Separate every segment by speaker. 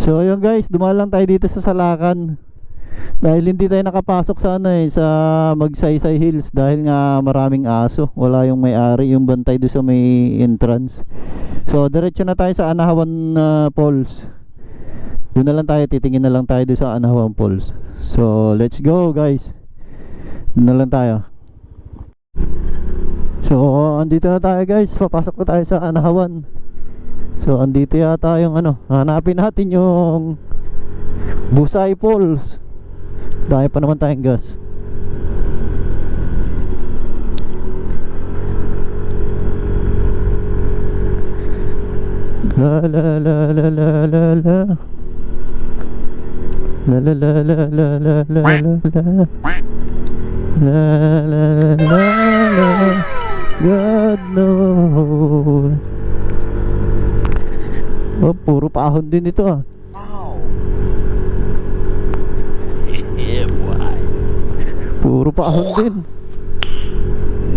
Speaker 1: So ayun guys, dumaan lang tayo dito sa Salakan. Dahil hindi tayo nakapasok sa sa Magsaysay Hills dahil nga maraming aso. Wala yung may-ari, yung bantay doon sa may entrance. So diretso na tayo sa Anahawan Falls. Doon na lang tayo, titingin na lang tayo doon sa Anahawan Falls. So let's go guys. Doon na lang tayo. So andito na tayo guys, papasok na tayo sa Anahawan. So andito yata yung hanapin natin yung Busay Falls. Dahil pa naman tayong gas. La la la la la la la la la la la la la la la la la la. God knows. Oh, puro paahon din ito ah. Puro paahon din.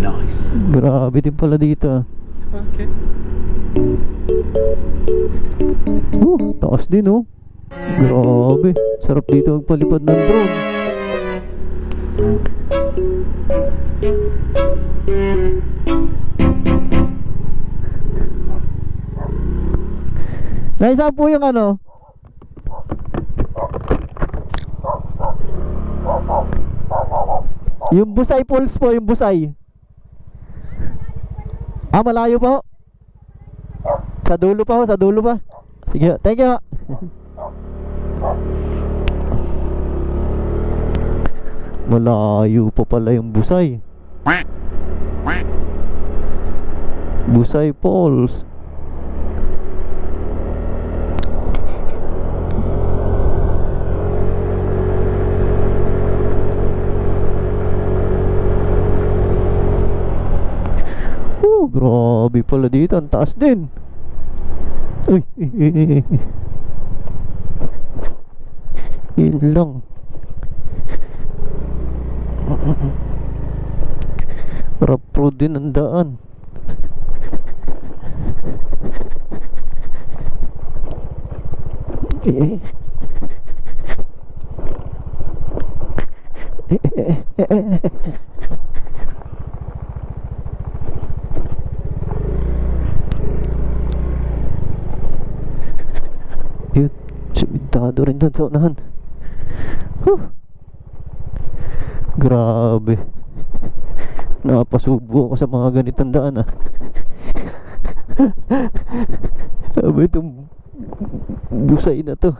Speaker 2: Nice.
Speaker 1: Grabe din pala dito ah.
Speaker 2: Okay.
Speaker 1: Taas din oh. Grabe. Sarap dito magpalipad ng drone. Naisa po yung yung Busay Falls po, yung Busay. Ah, malayo pa ho. Sa dulo pa ho, sa dulo pa. Sige, thank you. Malayo pa pala yung Busay. Busay Falls. Grabe pala dito, ang taas din. Uy, yun lang. Rough road din ang daan. Yun, sumintado rin doon sa unahan. Grabe. Napasubo ako sa mga ganitong daan ah. Sabi itong Busay na to.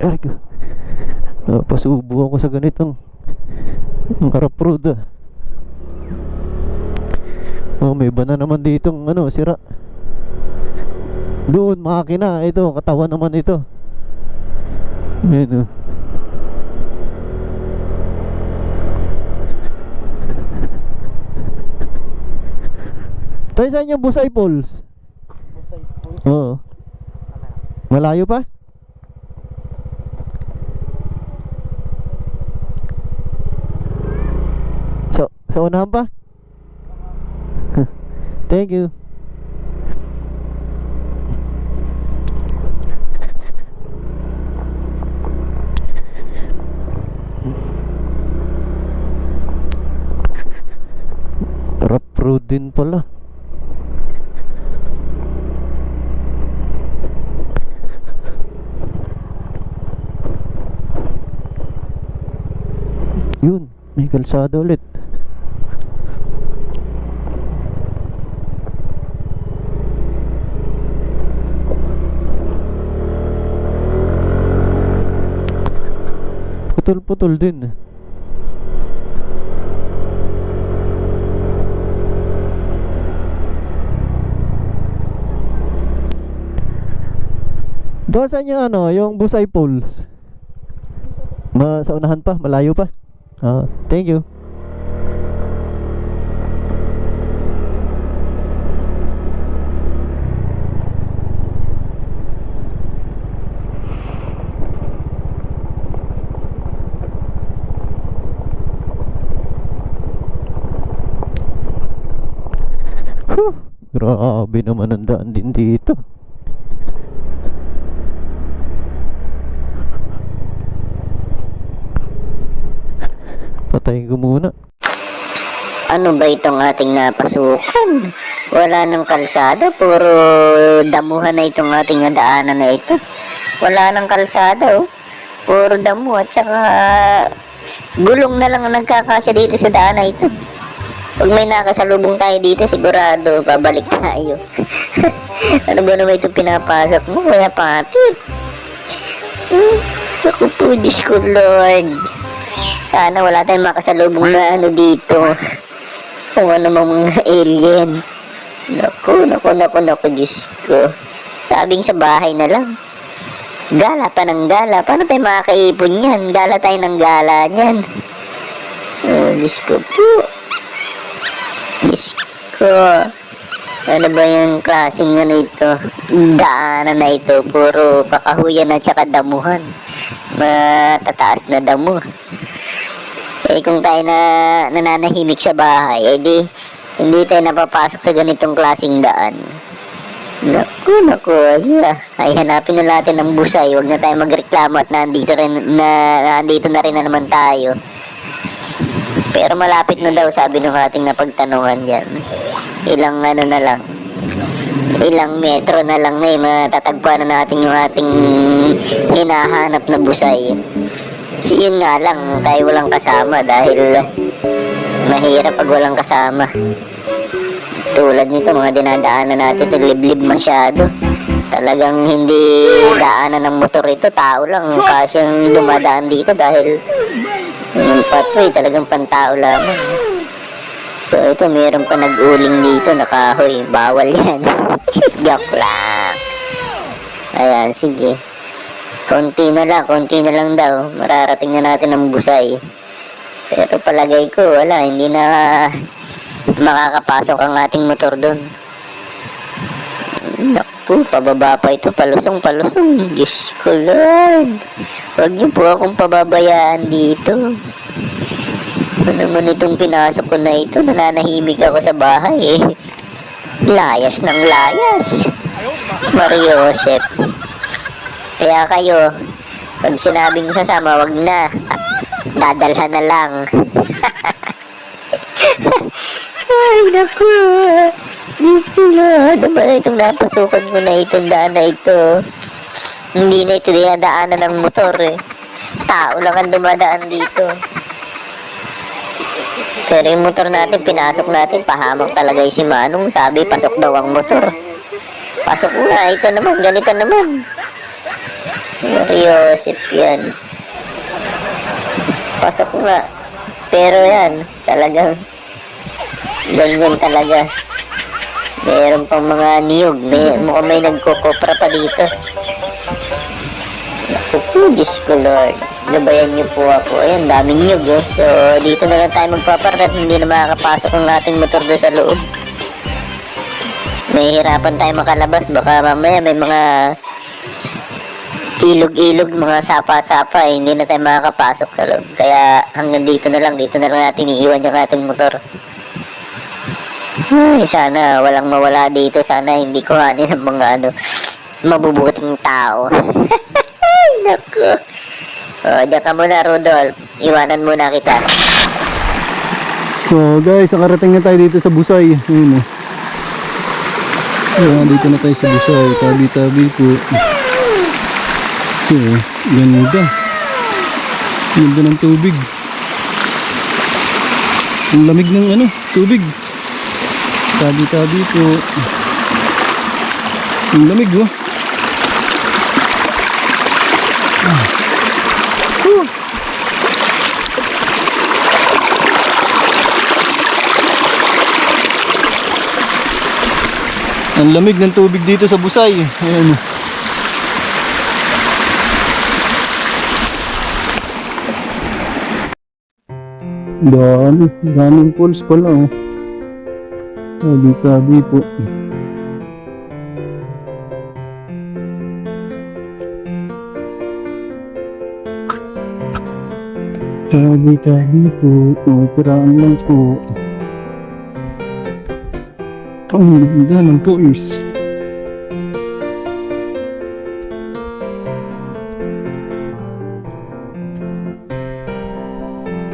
Speaker 1: Ergo, napasubo ako sa ganitong harap road ah. Oh, may iba na naman ditong sira. Doon makina, ito katawan naman ito. Ayan oh. Tayo saan yung Busay Falls?
Speaker 3: Busay Falls?
Speaker 1: Oo. Malayo pa? Sa unahan pa? Thank you. Rough road din pala. Yun, may kalsada ulit. Putol-putol din. Doon saan yung yung Busay Falls? Sa unahan pa? Malayo pa? Thank you. Grabe naman ang daan din dito. Patayin ko muna.
Speaker 3: Ano ba itong ating napasukan? Wala ng kalsada, puro damuhan na itong ating daanan na ito. Wala ng kalsada, oh. Puro damo at saka gulong na lang ang nagkakasya dito sa daan na ito. Pag may nakasalubong tayo dito, sigurado babalik tayo. Ano ba naman itong pinapasok mo, Kuya Patid? Naku po, Diyos ko, Lord. Sana wala tayong makasalubong na ano dito. Kung ano mga alien. Naku, Diyos ko. Sabing sa bahay na lang. Gala pa ng gala. Paano tayo makakaipon yan? Gala tayo ng gala niyan. Oh, Diyos ko po. Diyos ko. Ano ba yung klaseng ano ito? Daanan na ito. Puro kakahuyan at saka damuhan. Matataas na damo. Eh kung tayo na nananahimik sa bahay, edi hindi tayo napapasok sa ganitong klaseng daan. Naku, ay hanapin na natin ng busay. Huwag na tayo magreklamo at nandito na rin na naman tayo. Pero malapit na daw, sabi ng ating napagtanungan dyan. Ilang ano na lang, ilang metro na lang na matatagpuan na natin yung ating hinahanap na busay. Yun nga lang, tayo walang kasama dahil mahirap pag walang kasama. Tulad nito, mga dinadaanan natin ito, liblib masyado. Talagang hindi daanan ng motor ito, tao lang kasyang dumadaan dito dahil yung pathway talagang pantao lamang. So ito, mayroon pa nag-uling dito, nakahoy, bawal yan. Joke lang. Ayan, sige. Konti na lang daw. Mararating na natin ang busay. Pero palagay ko, wala, hindi na makakapasok ang ating motor doon. Naku, pababa pa ito, palusong. Diyos ko, Lord. Huwag niyo po akong pababayaan dito. Ano naman itong pinasok ko na ito? Nananahimik ako sa bahay eh. Layas ng layas. Mariosep. Kaya kayo, pag sinabing sasama, wag na. Dadalhan na lang. Ay, naku. Diyos ko, Lord. Ano ba itong napasukan ko na itong daan na ito? Hindi na ito dinadaanan ng motor eh. Tao lang ang dumadaan dito. Pero yung motor natin, pinasok natin, pahamak talaga yung si Manong. Sabi, pasok daw ang motor. Pasok na, ito naman, ganito naman. Mariosip yan. Pasok nga. Pero yan, talagang ganyan talaga. Meron pang mga niyog. Mukhang may nagkukopra pa dito. Naku po, Diyos ko, Lord. Gabayan niyo po ako. Ayan, daming niyog eh. So, dito na lang tayo magpaparkat. Hindi na makakapasok ang ating motor doon sa loob. Mahihirapan tayo makalabas. Baka mamaya may mga ilog-ilog, mga sapa-sapa eh. Hindi na tayo makakapasok sa loob. Kaya hanggang dito na lang natin iiwan yung ating motor. Ay, sana walang mawala dito. Sana hindi kuhanin ng mga mabubuting tao. Ay, naku. O, diyan ka muna, Rudolph. Iwanan muna kita.
Speaker 1: So guys, nakarating na tayo dito sa Busay. Ayun Ayan, dito na tayo sa Busay. Tabi-tabi po. So, ganda. Ganda ng tubig. Ang lamig ng tubig. Tabi-tabi po. Ang lamig oh. Ang lamig ng tubig dito sa Busay. Ayan. Daming pools pala oh. Sabi po. Tabi po. Utiraan lang po.
Speaker 4: Ang ganda ng pools.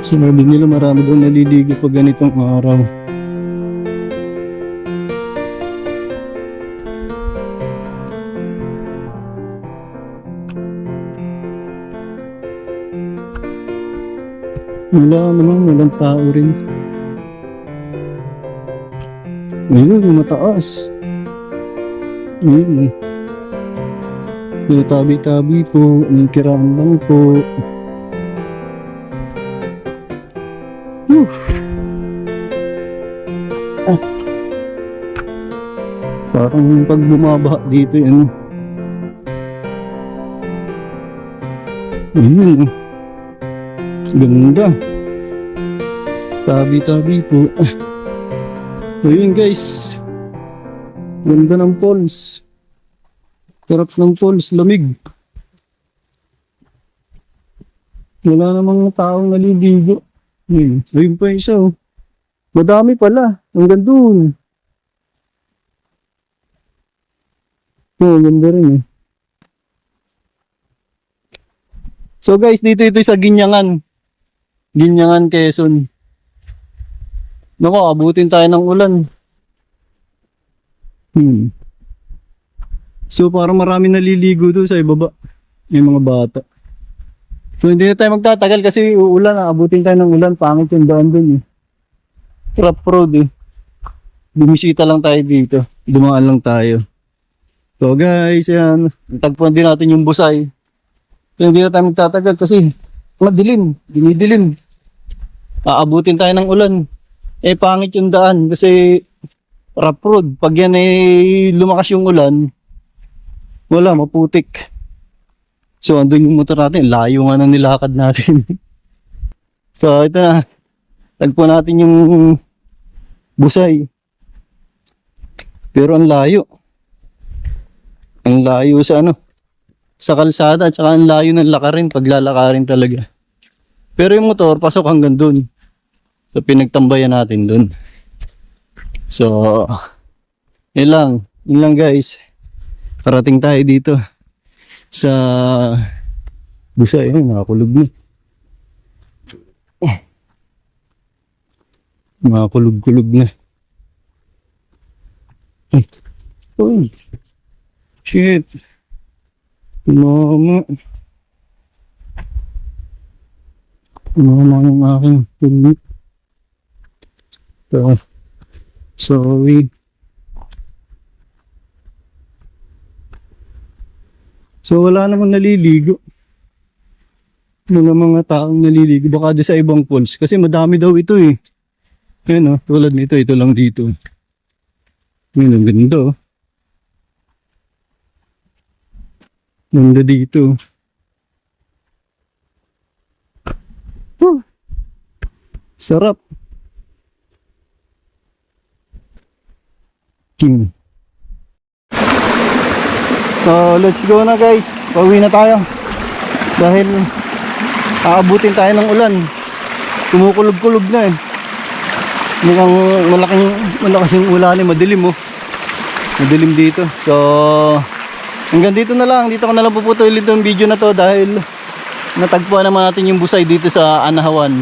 Speaker 4: Sinabi nila marami daw naliligo pag ganitong araw. Wala naman, walang tao rin. Ayun, yung mataas. Ayun. Yung tabi-tabi po, yung kiraan lang po. Ah. Parang pag bumaba dito yan. Ayun. Ganda. Tabi-tabi po. Ayun guys. Ganda ng falls. Sarap ng falls. Lamig. Wala namang taong naliligo. Ayun pa isa oh. Madami pala. Hanggang dun. Oh, ganda rin eh. So guys, dito ito sa Ginyangan. Ginyangan, Quezon. Naku, abutin tayo ng ulan. So parang marami naliligo doon sa ibaba. Yung mga bata. So hindi na tayo magtatagal kasi uulan. Abutin tayo ng ulan. Pangit yung daan dun eh. Trap road eh. Bumisita lang tayo dito. Dumaan lang tayo. So guys, yan. Tagpuan din natin yung Busay. So hindi na tayo magtatagal kasi madilim. Dinidilim. Aabutin tayo ng ulan. Eh pangit yung daan kasi rough road. Pag yan eh lumakas yung ulan, wala, maputik. So andun yung motor natin. Layo nga ng nilakad natin. So ito na. Tagpuan natin yung Busay. Pero ang layo. Ang layo sa ano, sa kalsada, at saka ang layo ng lakarin, paglalakarin talaga. Pero yung motor, pasok hanggang dun. So pinagtambayan natin dun. So, yun lang guys. Parating tayo dito sa Busay. Nakakulog na. Nakakulog-kulog na. Uy. Shit. Mama. Mama yung aking tulip. So, sorry. So, wala namang naliligo. Mga taong naliligo. Baka doon sa ibang falls. Kasi madami daw ito eh. Ayan o, tulad nito. Ito lang dito. Ayan, ang ganda o. Ganda dito. Sarap. So, let's go na guys. Pauwi na tayo. Dahil aabutin tayo ng ulan. Kumukulog-kulog na eh. Mukhang malaking ulan eh. Madilim oh. Madilim dito. So, hanggang dito na lang. Dito ko na lang puputulin itong video na to dahil natagpuan naman natin yung Busay dito sa Anahawan.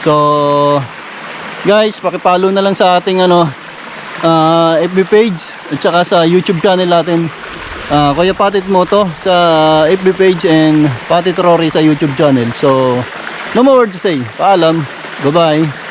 Speaker 4: So, guys, pakipollow na lang sa ating FB page at saka sa YouTube channel natin. Kuya Patit Moto sa FB page and Patit Rory sa YouTube channel. So, no more words to say. Paalam. Bye-bye.